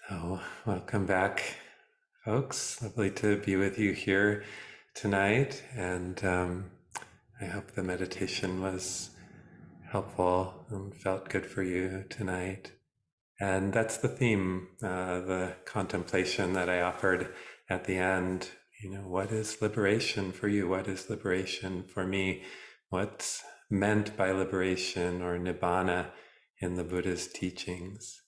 So, welcome back, folks. Lovely to be with you here tonight. And I hope the meditation was helpful and felt good for you tonight. And that's the theme, the contemplation that I offered at the end. You know, what is liberation for you? What is liberation for me? What's meant by liberation or Nibbana in the Buddha's teachings?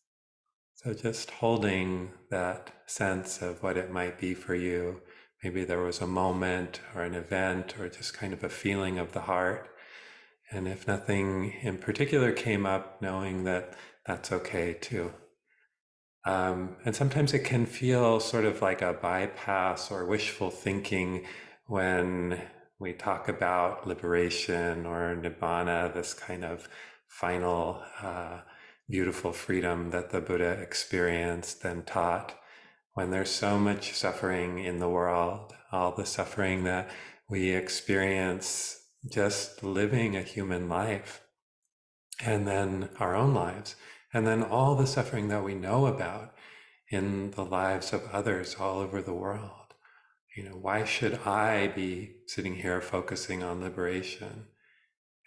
So just holding that sense of what it might be for you. Maybe there was a moment or an event or just kind of a feeling of the heart. And if nothing in particular came up, knowing that that's okay too. And sometimes it can feel sort of like a bypass or wishful thinking when we talk about liberation or Nibbana, this kind of final beautiful freedom that the Buddha experienced and taught. When there's so much suffering in the world, all the suffering that we experience just living a human life, and then our own lives, and then all the suffering that we know about in the lives of others all over the world. You know, why should I be sitting here focusing on liberation?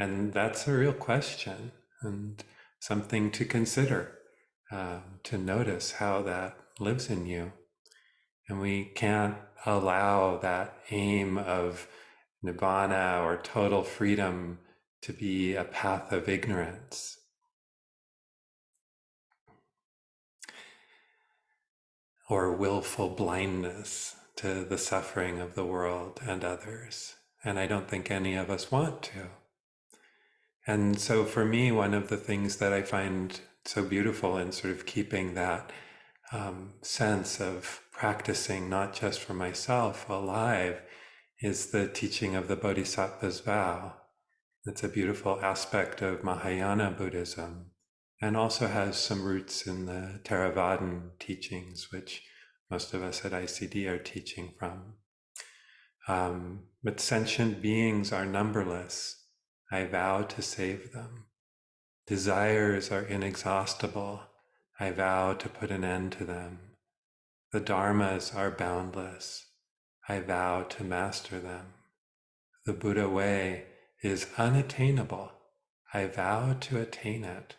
And that's a real question and something to consider, to notice how that lives in you. And we can't allow that aim of nibbana or total freedom to be a path of ignorance. Or willful blindness to the suffering of the world and others. And I don't think any of us want to. And so for me, one of the things that I find so beautiful in sort of keeping that sense of practicing, not just for myself, alive, is the teaching of the Bodhisattva's vow. It's a beautiful aspect of Mahayana Buddhism, and also has some roots in the Theravadan teachings, which most of us at ICD are teaching from. But sentient beings are numberless. I vow to save them. Desires are inexhaustible. I vow to put an end to them. The dharmas are boundless. I vow to master them. The Buddha way is unattainable. I vow to attain it.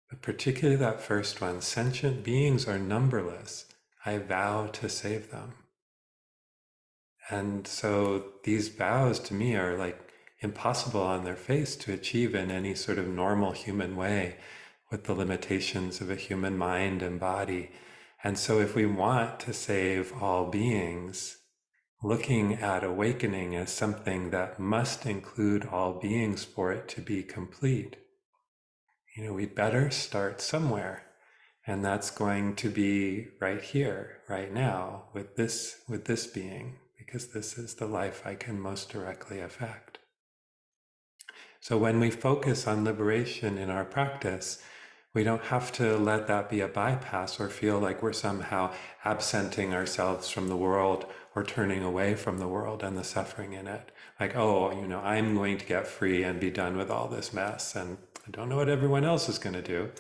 But particularly that first one, sentient beings are numberless. I vow to save them. And so these vows to me are like impossible on their face to achieve in any sort of normal human way with the limitations of a human mind and body. And so if we want to save all beings, looking at awakening as something that must include all beings for it to be complete, you know, we better start somewhere. And that's going to be right here, right now, with this being, because this is the life I can most directly affect. So when we focus on liberation in our practice, we don't have to let that be a bypass or feel like we're somehow absenting ourselves from the world or turning away from the world and the suffering in it. Like, oh, you know, I'm going to get free and be done with all this mess, and I don't know what everyone else is going to do.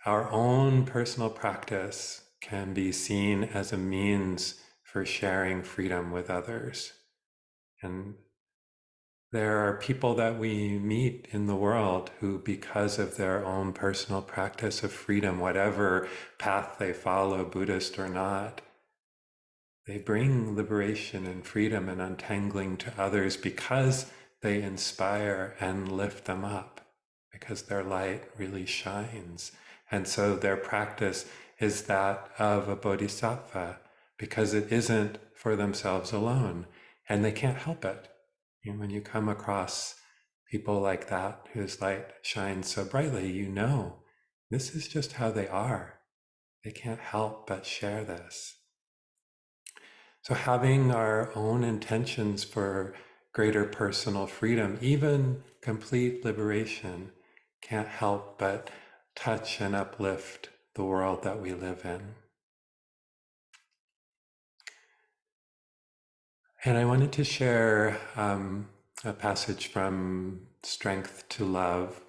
Our own personal practice can be seen as a means for sharing freedom with others. And there are people that we meet in the world who, because of their own personal practice of freedom, whatever path they follow, Buddhist or not, they bring liberation and freedom and untangling to others because they inspire and lift them up, because their light really shines. And so their practice is that of a bodhisattva, because it isn't for themselves alone, and they can't help it. You know, when you come across people like that whose light shines so brightly, you know this is just how they are. They can't help but share this. So having our own intentions for greater personal freedom, even complete liberation, can't help but touch and uplift the world that we live in. And I wanted to share a passage from Strength to Love,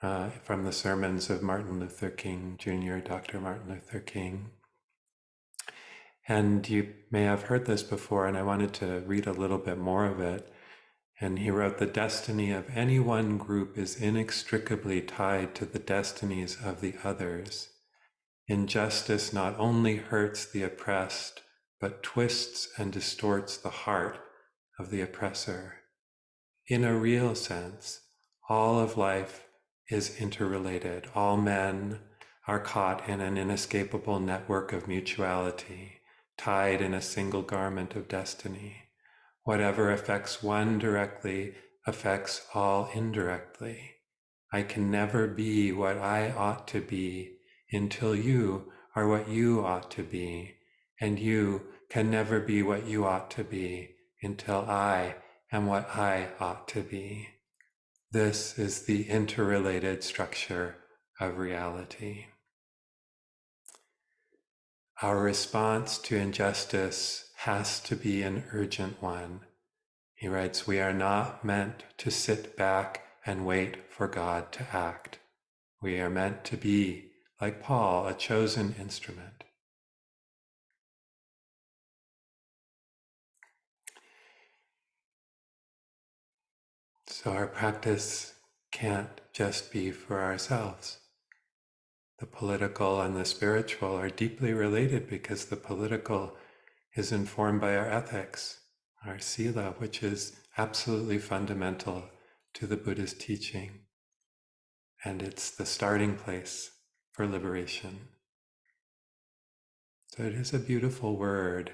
from the sermons of Martin Luther King Jr., Dr. Martin Luther King. And you may have heard this before, and I wanted to read a little bit more of it. And he wrote, "The destiny of any one group is inextricably tied to the destinies of the others. Injustice not only hurts the oppressed, but twists and distorts the heart of the oppressor. In a real sense, all of life is interrelated. All men are caught in an inescapable network of mutuality, tied in a single garment of destiny. Whatever affects one directly affects all indirectly. I can never be what I ought to be until you are what you ought to be, and you can never be what you ought to be until I am what I ought to be. This is the interrelated structure of reality." Our response to injustice has to be an urgent one. He writes, "We are not meant to sit back and wait for God to act. We are meant to be, like Paul, a chosen instrument." So our practice can't just be for ourselves. The political and the spiritual are deeply related because the political is informed by our ethics, our sila, which is absolutely fundamental to the Buddha's teaching. And it's the starting place for liberation. So it is a beautiful word,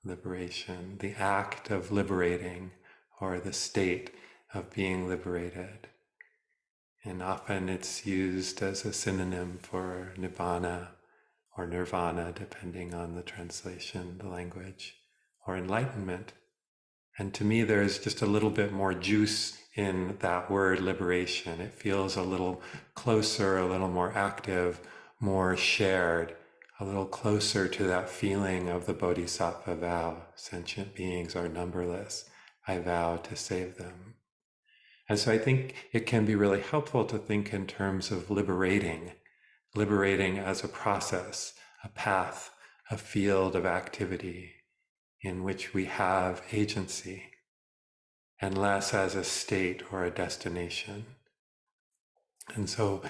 liberation, the act of liberating, or the state of being liberated. And often it's used as a synonym for Nibbana or Nirvana, depending on the translation, the language, or enlightenment. And to me, there's just a little bit more juice in that word liberation. It feels a little closer, a little more active, more shared, a little closer to that feeling of the Bodhisattva vow. Sentient beings are numberless. I vow to save them. And so I think it can be really helpful to think in terms of liberating as a process, a path, a field of activity in which we have agency, and less as a state or a destination. And so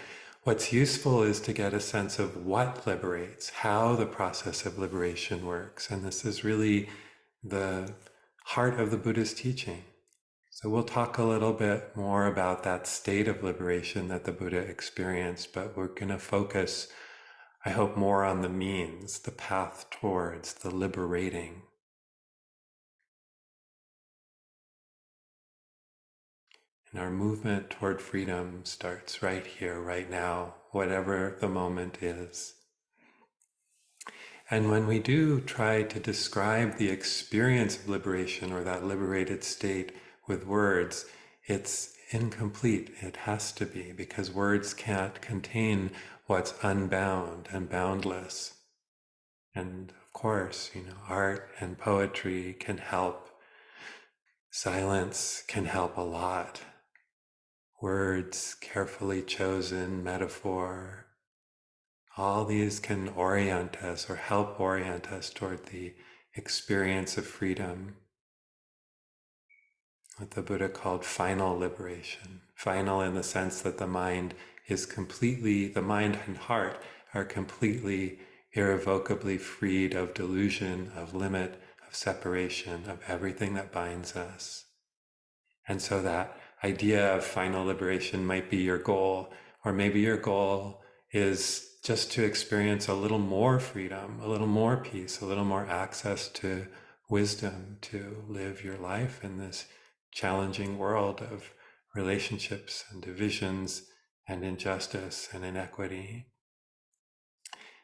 what's useful is to get a sense of what liberates, how the process of liberation works. And this is really the heart of the Buddha's teaching. So we'll talk a little bit more about that state of liberation that the Buddha experienced, but we're going to focus, I hope, more on the means, the path towards the liberating. And our movement toward freedom starts right here, right now, whatever the moment is. And when we do try to describe the experience of liberation or that liberated state with words, it's incomplete. It has to be, because words can't contain what's unbound and boundless. And of course, art and poetry can help. Silence can help a lot. Words, carefully chosen, metaphor, all these can orient us or help orient us toward the experience of freedom, what the Buddha called final liberation. Final in the sense that the mind and heart are completely, irrevocably freed of delusion, of limit, of separation, of everything that binds us. And so that idea of final liberation might be your goal, or maybe your goal is just to experience a little more freedom, a little more peace, a little more access to wisdom to live your life in this challenging world of relationships and divisions and injustice and inequity.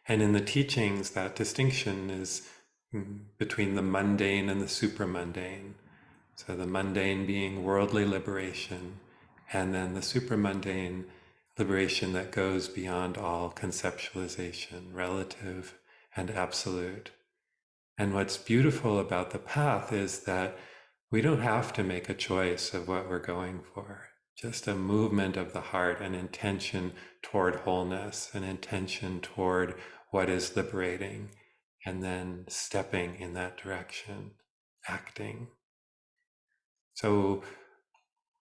And in the teachings, that distinction is between the mundane and the supramundane. So the mundane being worldly liberation, and then the supramundane liberation that goes beyond all conceptualization, relative and absolute. And what's beautiful about the path is that we don't have to make a choice of what we're going for. just a movement of the heart, an intention toward wholeness, an intention toward what is liberating, and then stepping in that direction, acting. So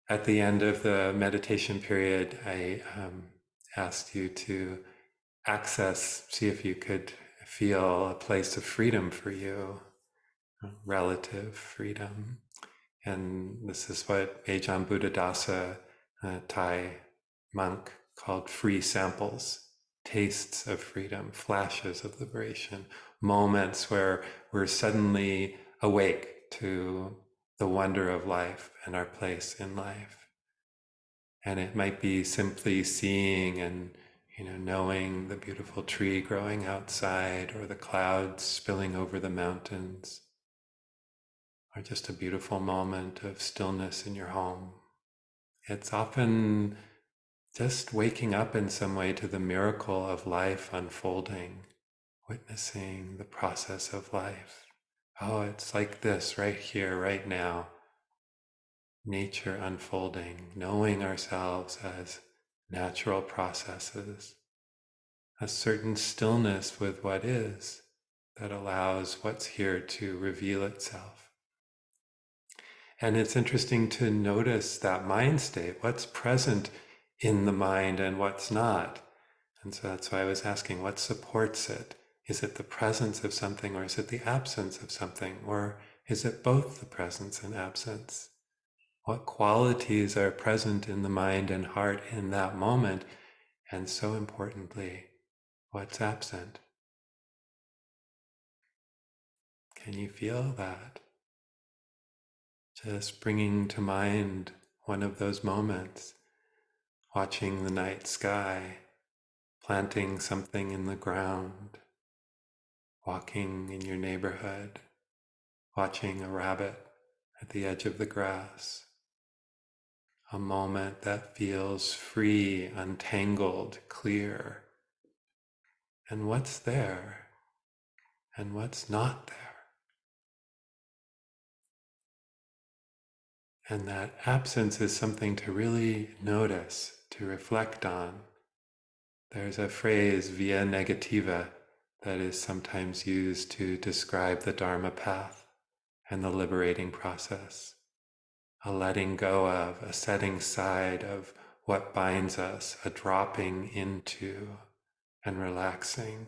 at the end of the meditation period, I asked you to see if you could feel a place of freedom for you, relative freedom. And this is what Ajahn Buddhadasa, a Thai monk, called free samples, tastes of freedom, flashes of liberation, moments where we're suddenly awake to the wonder of life and our place in life. And it might be simply seeing and knowing the beautiful tree growing outside, or the clouds spilling over the mountains, or just a beautiful moment of stillness in your home. It's often just waking up in some way to the miracle of life unfolding, witnessing the process of life. Oh, it's like this right here, right now. Nature unfolding, knowing ourselves as natural processes, a certain stillness with what is that allows what's here to reveal itself. And it's interesting to notice that mind state, what's present in the mind and what's not. And so that's why I was asking, what supports it? Is it the presence of something, or is it the absence of something? Or is it both the presence and absence? What qualities are present in the mind and heart in that moment? And so importantly, what's absent? Can you feel that? Just bringing to mind one of those moments, watching the night sky, planting something in the ground, walking in your neighborhood, watching a rabbit at the edge of the grass. A moment that feels free, untangled, clear. And what's there and what's not there? And that absence is something to really notice, to reflect on. There's a phrase, via negativa, that is sometimes used to describe the Dharma path and the liberating process. A letting go of, a setting aside of what binds us, a dropping into and relaxing.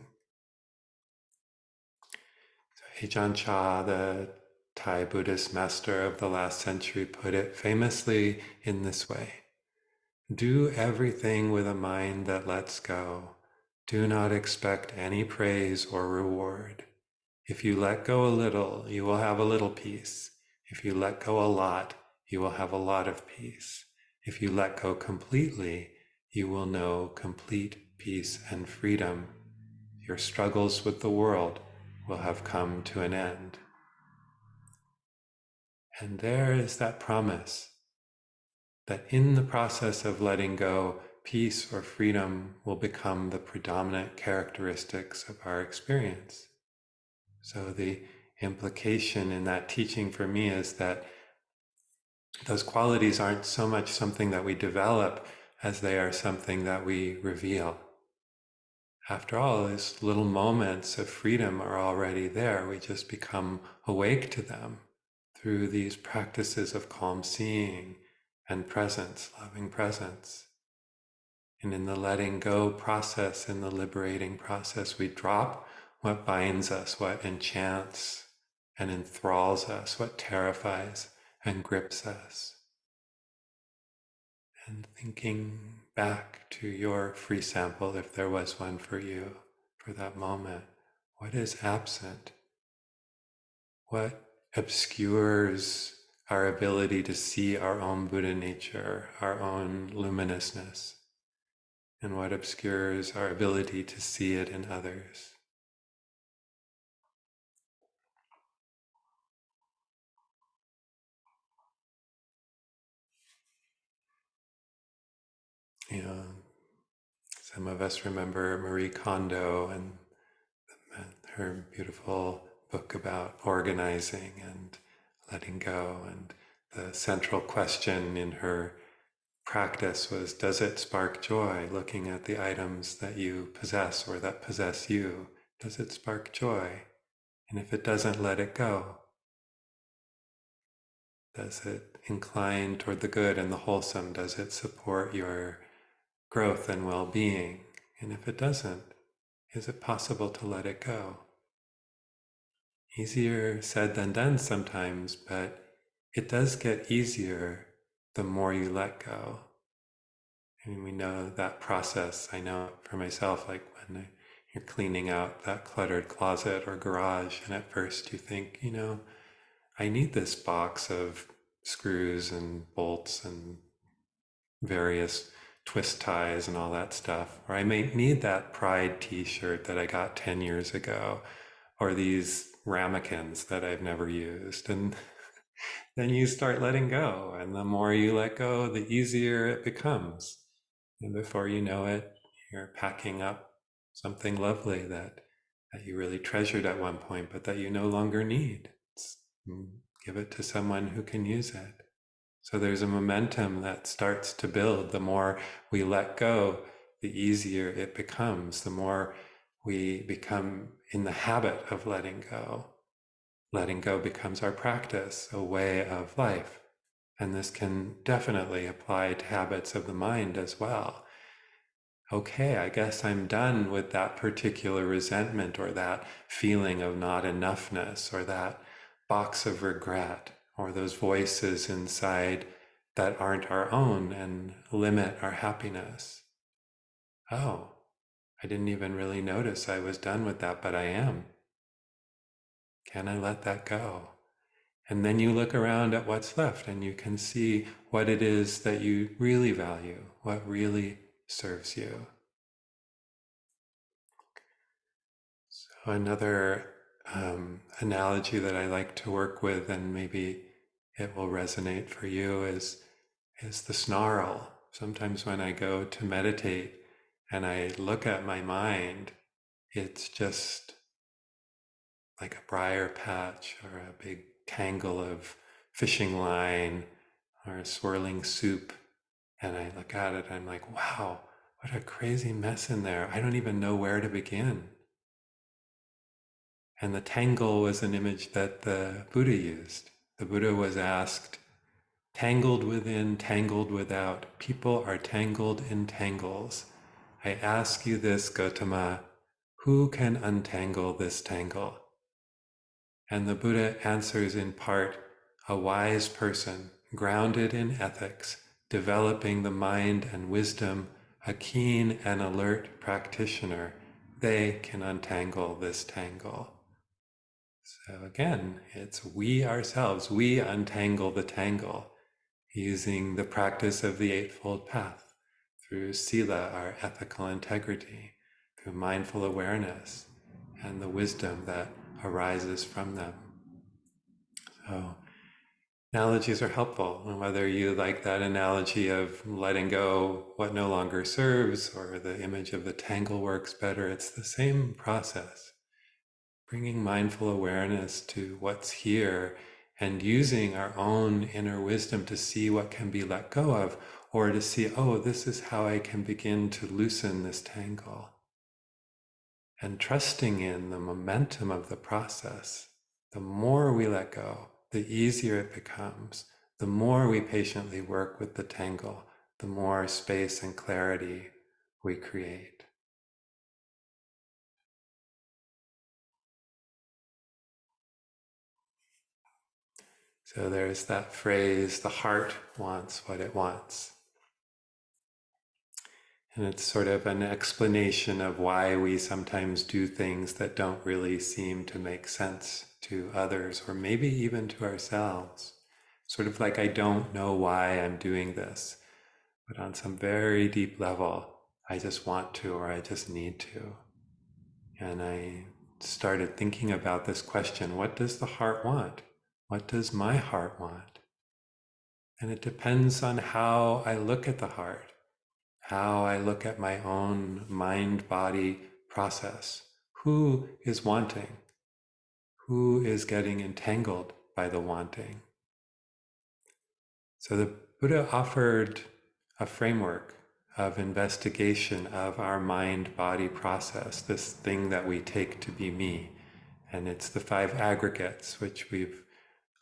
So Ajahn Chah, the Thai Buddhist master of the last century, put it famously in this way: do everything with a mind that lets go. Do not expect any praise or reward. If you let go a little, you will have a little peace. If you let go a lot, you will have a lot of peace. If you let go completely, you will know complete peace and freedom. Your struggles with the world will have come to an end. And there is that promise that in the process of letting go, peace or freedom will become the predominant characteristics of our experience. So the implication in that teaching for me is that those qualities aren't so much something that we develop as they are something that we reveal. After all, these little moments of freedom are already there. We just become awake to them through these practices of calm seeing and presence, loving presence. And in the letting go process, in the liberating process, we drop what binds us, what enchants and enthralls us, what terrifies and grips us. And thinking back to your free sample, if there was one for you, for that moment, what is absent? What obscures our ability to see our own Buddha nature, our own luminousness? And what obscures our ability to see it in others? You know, some of us remember Marie Kondo and her beautiful book about organizing and letting go, and the central question in her practice was, does it spark joy? Looking at the items that you possess or that possess you, does it spark joy? And if it doesn't, let it go. Does it incline toward the good and the wholesome? Does it support your growth and well-being? And if it doesn't, is it possible to let it go? Easier said than done sometimes, but it does get easier the more you let go. And we know that process. I know for myself, like when you're cleaning out that cluttered closet or garage, and at first you think, I need this box of screws and bolts and various twist ties and all that stuff. Or I may need that Pride t-shirt that I got 10 years ago, or these ramekins that I've never used. And then you start letting go. And the more you let go, the easier it becomes. And before you know it, you're packing up something lovely that you really treasured at one point, but that you no longer need. Give it to someone who can use it. So there's a momentum that starts to build. The more we let go, the easier it becomes. The more we become in the habit of letting go. Letting go becomes our practice, a way of life. And this can definitely apply to habits of the mind as well. Okay, I guess I'm done with that particular resentment or that feeling of not enoughness or that box of regret or those voices inside that aren't our own and limit our happiness. Oh, I didn't even really notice I was done with that, but I am. Can I let that go? And then you look around at what's left and you can see what it is that you really value, what really serves you. So another analogy that I like to work with, and maybe it will resonate for you, is the snarl. Sometimes when I go to meditate and I look at my mind, it's just like a briar patch or a big tangle of fishing line or a swirling soup. And I look at it and I'm like, wow, what a crazy mess in there. I don't even know where to begin. And the tangle was an image that the Buddha used. The Buddha was asked, tangled within, tangled without, people are tangled in tangles. I ask you this, Gautama, who can untangle this tangle? And the Buddha answers in part, a wise person, grounded in ethics, developing the mind and wisdom, a keen and alert practitioner, they can untangle this tangle. So again, it's we ourselves, we untangle the tangle using the practice of the Eightfold Path, through sila, our ethical integrity, through mindful awareness, and the wisdom that arises from them. So analogies are helpful, and whether you like that analogy of letting go what no longer serves, or the image of the tangle works better, it's the same process. Bringing mindful awareness to what's here and using our own inner wisdom to see what can be let go of, or to see, oh, this is how I can begin to loosen this tangle. And trusting in the momentum of the process. The more we let go, the easier it becomes. The more we patiently work with the tangle, the more space and clarity we create. So there's that phrase, the heart wants what it wants. And it's sort of an explanation of why we sometimes do things that don't really seem to make sense to others, or maybe even to ourselves. Sort of like, I don't know why I'm doing this, but on some very deep level, I just want to, or I just need to. And I started thinking about this question, what does the heart want? What does my heart want? And it depends on how I look at the heart, how I look at my own mind-body process. Who is wanting? Who is getting entangled by the wanting? So the Buddha offered a framework of investigation of our mind-body process, this thing that we take to be me. And it's the 5 aggregates, which we've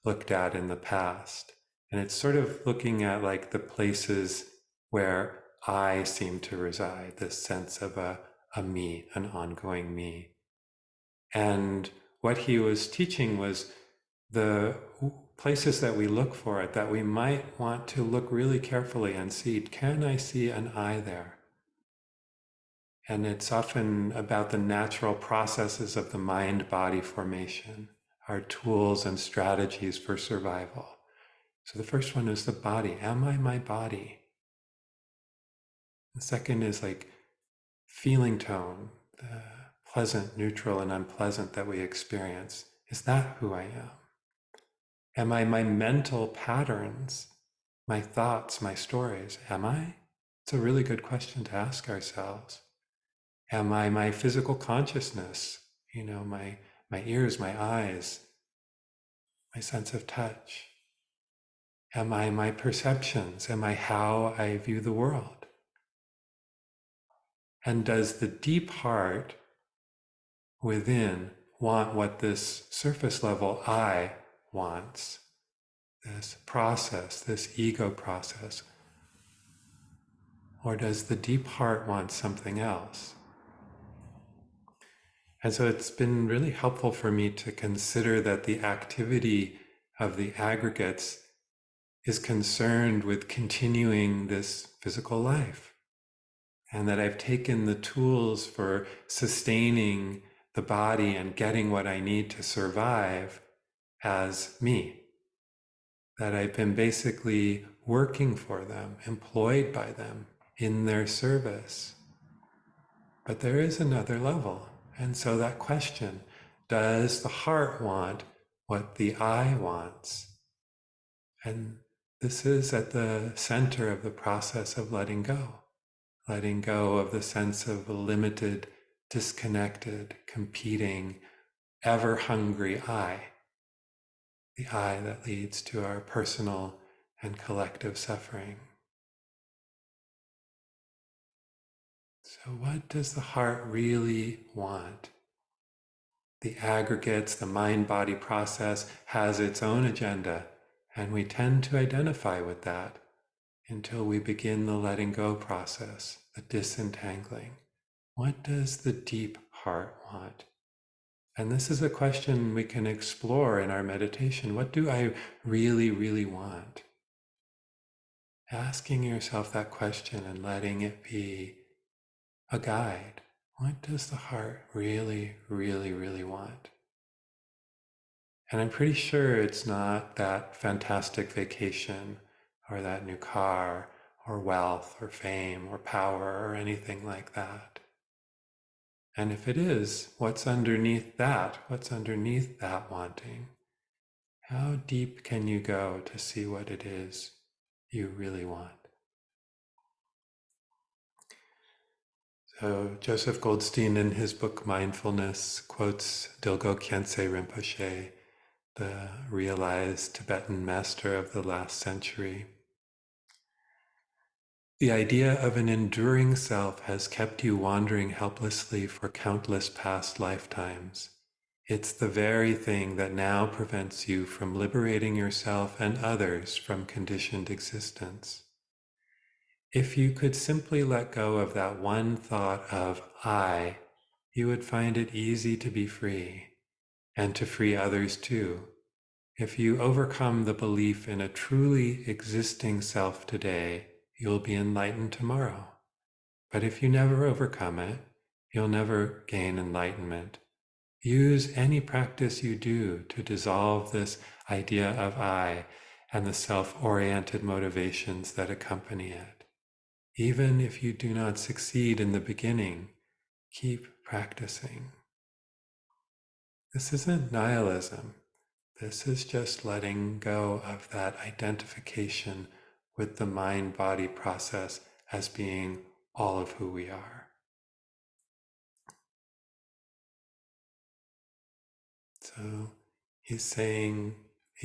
looked at in the past. And it's sort of looking at like the places where I seem to reside, this sense of a me, an ongoing me. And what he was teaching was the places that we look for it, that we might want to look really carefully and see, can I see an I there? And it's often about the natural processes of the mind-body formation, our tools and strategies for survival. So the first one is the body. Am I my body? The second is like feeling tone, the pleasant, neutral, and unpleasant that we experience. Is that who I am? Am I my mental patterns, my thoughts, my stories? Am I? It's a really good question to ask ourselves. Am I my physical consciousness? You know, my ears, my eyes, my sense of touch? Am I my perceptions? Am I how I view the world? And does the deep heart within want what this surface level I wants? This process, this ego process? Or does the deep heart want something else? And so it's been really helpful for me to consider that the activity of the aggregates is concerned with continuing this physical life, and that I've taken the tools for sustaining the body and getting what I need to survive as me, that I've been basically working for them, employed by them in their service. But there is another level. And so that question, does the heart want what the I wants? And this is at the center of the process of letting go of the sense of a limited, disconnected, competing, ever hungry I, the I that leads to our personal and collective suffering. So what does the heart really want? The aggregates, the mind-body process has its own agenda, and we tend to identify with that until we begin the letting go process, the disentangling. What does the deep heart want? And this is a question we can explore in our meditation. What do I really, really want? Asking yourself that question and letting it be a guide. What does the heart really, really, really want? And I'm pretty sure it's not that fantastic vacation or that new car or wealth or fame or power or anything like that. And if it is, what's underneath that? What's underneath that wanting? How deep can you go to see what it is you really want? So Joseph Goldstein in his book Mindfulness quotes Dilgo Khyentse Rinpoche, the realized Tibetan master of the last century. The idea of an enduring self has kept you wandering helplessly for countless past lifetimes. It's the very thing that now prevents you from liberating yourself and others from conditioned existence. If you could simply let go of that one thought of I, you would find it easy to be free, and to free others too. If you overcome the belief in a truly existing self today, you'll be enlightened tomorrow. But if you never overcome it, you'll never gain enlightenment. Use any practice you do to dissolve this idea of I and the self-oriented motivations that accompany it. Even if you do not succeed in the beginning, keep practicing. This isn't nihilism. This is just letting go of that identification with the mind-body process as being all of who we are. So he's saying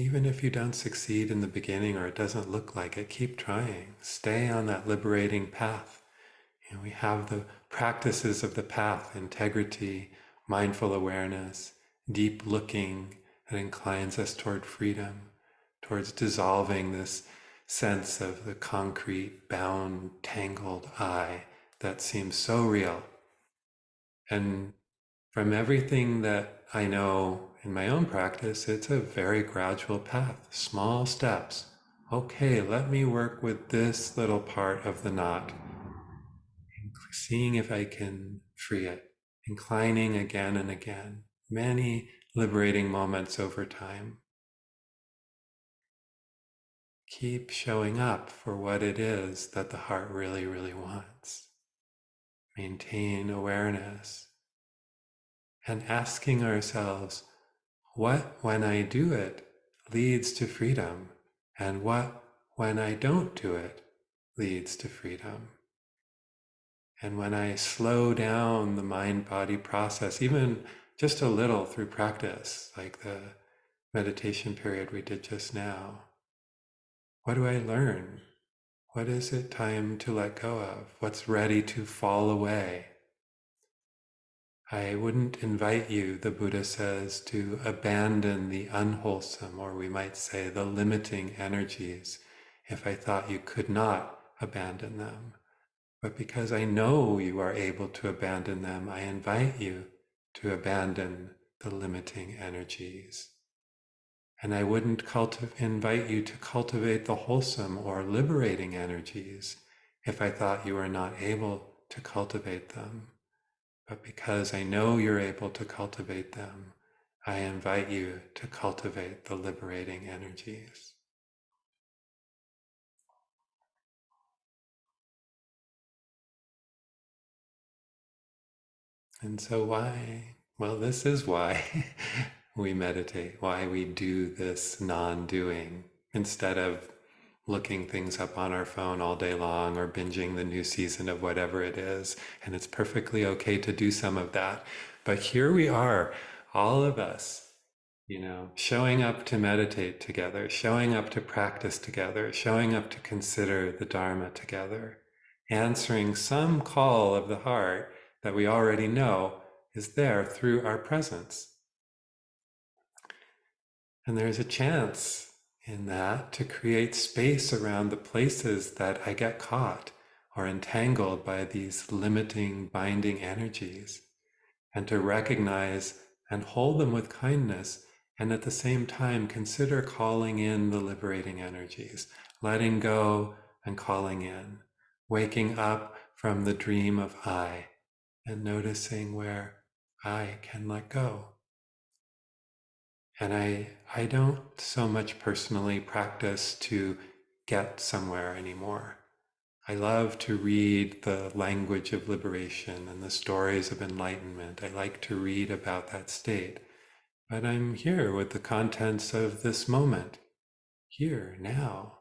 Even if you don't succeed in the beginning or it doesn't look like it, keep trying. Stay on that liberating path. And we have the practices of the path: integrity, mindful awareness, deep looking that inclines us toward freedom, towards dissolving this sense of the concrete, bound, tangled I that seems so real. And from everything that I know in my own practice, it's a very gradual path, small steps. Okay, let me work with this little part of the knot, seeing if I can free it, inclining again and again, many liberating moments over time. Keep showing up for what it is that the heart really, really wants. Maintain awareness and asking ourselves, what when I do it leads to freedom, and what when I don't do it leads to freedom. And when I slow down the mind-body process, even just a little through practice, like the meditation period we did just now, what do I learn? What is it time to let go of? What's ready to fall away? I wouldn't invite you, the Buddha says, to abandon the unwholesome, or we might say the limiting energies, if I thought you could not abandon them. But because I know you are able to abandon them, I invite you to abandon the limiting energies. And I wouldn't invite you to cultivate the wholesome or liberating energies if I thought you were not able to cultivate them. But because I know you're able to cultivate them, I invite you to cultivate the liberating energies. And so why? Well, this is why we meditate, why we do this non-doing instead of looking things up on our phone all day long or binging the new season of whatever it is. And it's perfectly okay to do some of that. But here we are, all of us, showing up to meditate together, showing up to practice together, showing up to consider the Dharma together, answering some call of the heart that we already know is there through our presence. And there's a chance in that to create space around the places that I get caught or entangled by these limiting, binding energies, and to recognize and hold them with kindness, and at the same time consider calling in the liberating energies, letting go and calling in, waking up from the dream of I, and noticing where I can let go. And I don't so much personally practice to get somewhere anymore. I love to read the language of liberation and the stories of enlightenment. I like to read about that state. But I'm here with the contents of this moment, here, now.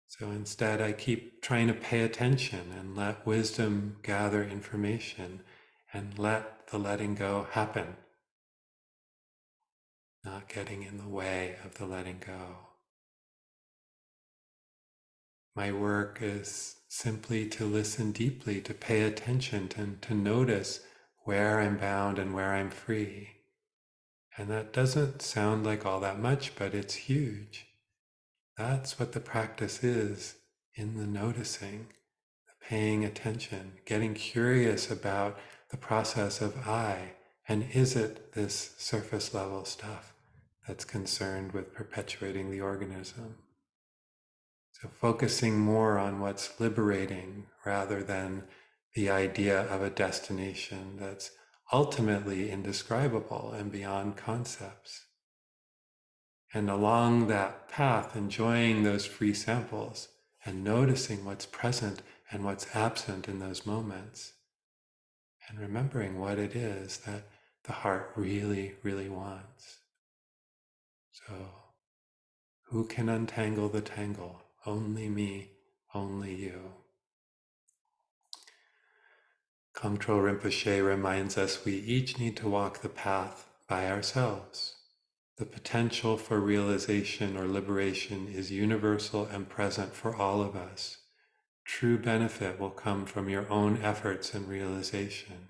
So instead, I keep trying to pay attention and let wisdom gather information and let the letting go happen, not getting in the way of the letting go. My work is simply to listen deeply, to pay attention, and to notice where I'm bound and where I'm free. And that doesn't sound like all that much, but it's huge. That's what the practice is, in the noticing, the paying attention, getting curious about the process of I, and is it this surface level stuff that's concerned with perpetuating the organism? So focusing more on what's liberating rather than the idea of a destination that's ultimately indescribable and beyond concepts. And along that path, enjoying those free samples and noticing what's present and what's absent in those moments, and remembering what it is that the heart really, really wants. So, who can untangle the tangle? Only me, only you. Kongtrul Rinpoche reminds us we each need to walk the path by ourselves. The potential for realization or liberation is universal and present for all of us. True benefit will come from your own efforts and realization.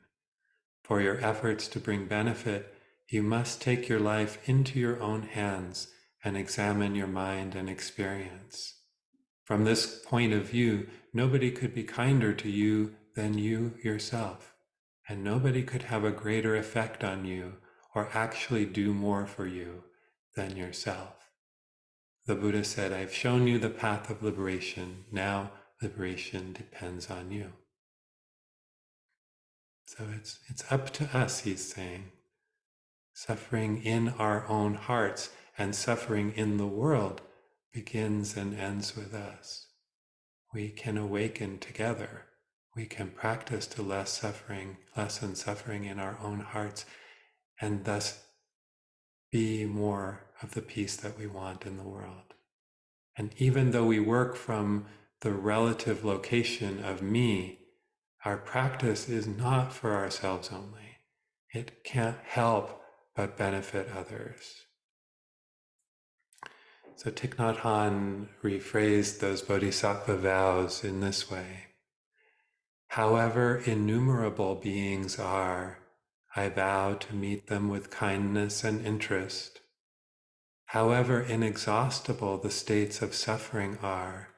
For your efforts to bring benefit, you must take your life into your own hands and examine your mind and experience. From this point of view, nobody could be kinder to you than you yourself, and nobody could have a greater effect on you or actually do more for you than yourself. The Buddha said, I've shown you the path of liberation. Now liberation depends on you. So it's up to us, he's saying. Suffering in our own hearts and suffering in the world begins and ends with us. We can awaken together. We can practice to lessen suffering in our own hearts, and thus be more of the peace that we want in the world. And even though we work from the relative location of me, our practice is not for ourselves only. It can't help but benefit others. So Thich Nhat Hanh rephrased those bodhisattva vows in this way. However innumerable beings are, I vow to meet them with kindness and interest. However inexhaustible the states of suffering are,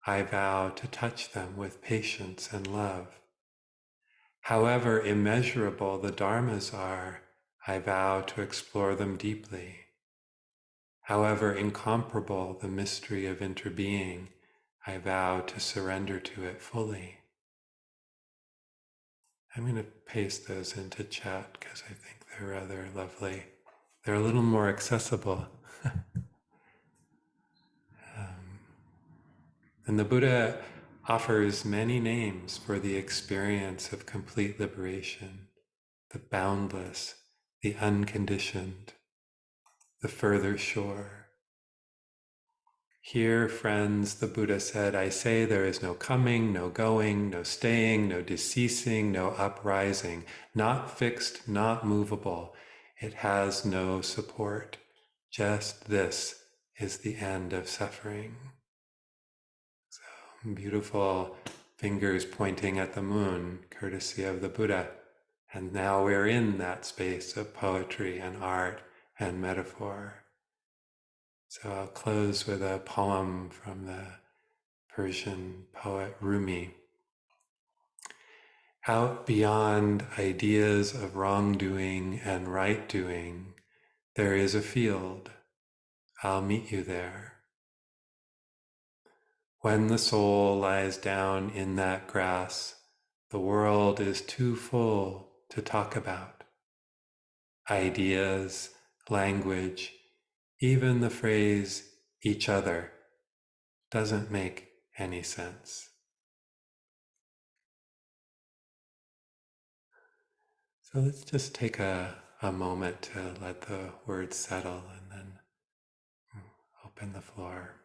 I vow to touch them with patience and love. However immeasurable the dharmas are, I vow to explore them deeply. However incomparable the mystery of interbeing, I vow to surrender to it fully. I'm going to paste those into chat because I think they're rather lovely. They're a little more accessible. And the Buddha offers many names for the experience of complete liberation: the boundless, the unconditioned, the further shore. Here, friends, the Buddha said, I say there is no coming, no going, no staying, no deceasing, no uprising, not fixed, not movable. It has no support. Just this is the end of suffering. So beautiful fingers pointing at the moon, courtesy of the Buddha. And now we're in that space of poetry and art and metaphor. So I'll close with a poem from the Persian poet Rumi. Out beyond ideas of wrongdoing and right doing, there is a field. I'll meet you there. When the soul lies down in that grass, the world is too full to talk about. Ideas, language, even the phrase each other doesn't make any sense. So let's just take a moment to let the words settle and then open the floor.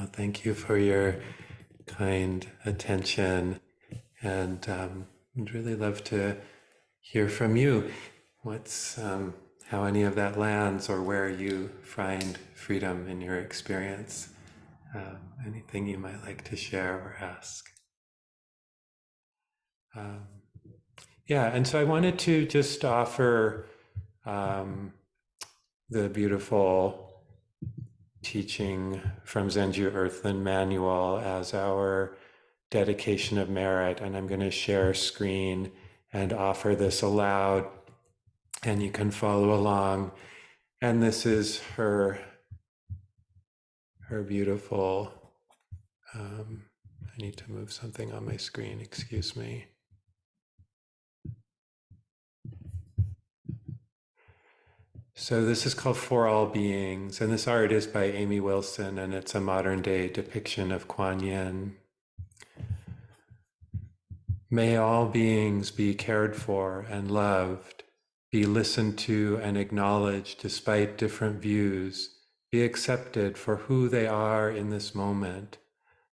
Well, thank you for your kind attention, and I'd really love to hear from you. What's how any of that lands, or where you find freedom in your experience? Anything you might like to share or ask? Um, yeah, and so I wanted to just offer um, the beautiful teaching from Zenju Earthland Manual as our dedication of merit. And I'm going to share screen and offer this aloud, and you can follow along. And this is her beautiful, I need to move something on my screen, excuse me. So this is called For All Beings, and this art is by Amy Wilson, and it's a modern day depiction of Kuan Yin. May all beings be cared for and loved, be listened to and acknowledged despite different views, be accepted for who they are in this moment,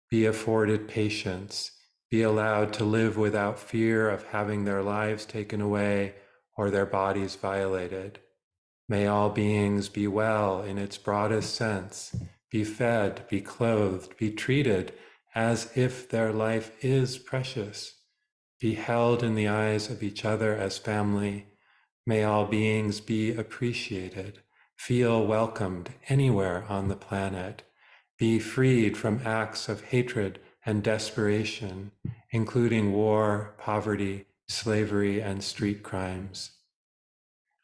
be afforded patience, be allowed to live without fear of having their lives taken away or their bodies violated. May all beings be well in its broadest sense, be fed, be clothed, be treated as if their life is precious, be held in the eyes of each other as family. May all beings be appreciated, feel welcomed anywhere on the planet, be freed from acts of hatred and desperation, including war, poverty, slavery, and street crimes.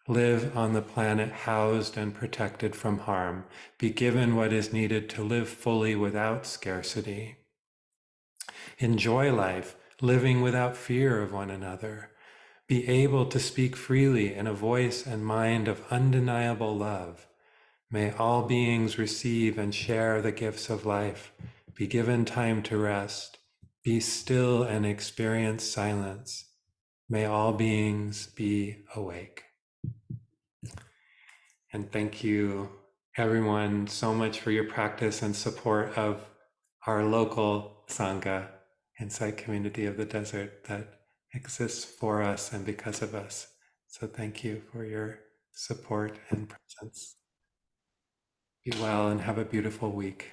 Live on the planet housed and protected from harm, be given what is needed to live fully without scarcity. Enjoy life, living without fear of one another. Be able to speak freely in a voice and mind of undeniable love. May all beings receive and share the gifts of life, be given time to rest, be still and experience silence. May all beings be awake. And thank you, everyone, so much for your practice and support of our local sangha, Insight Community of the Desert, that exists for us and because of us. So thank you for your support and presence. Be well and have a beautiful week.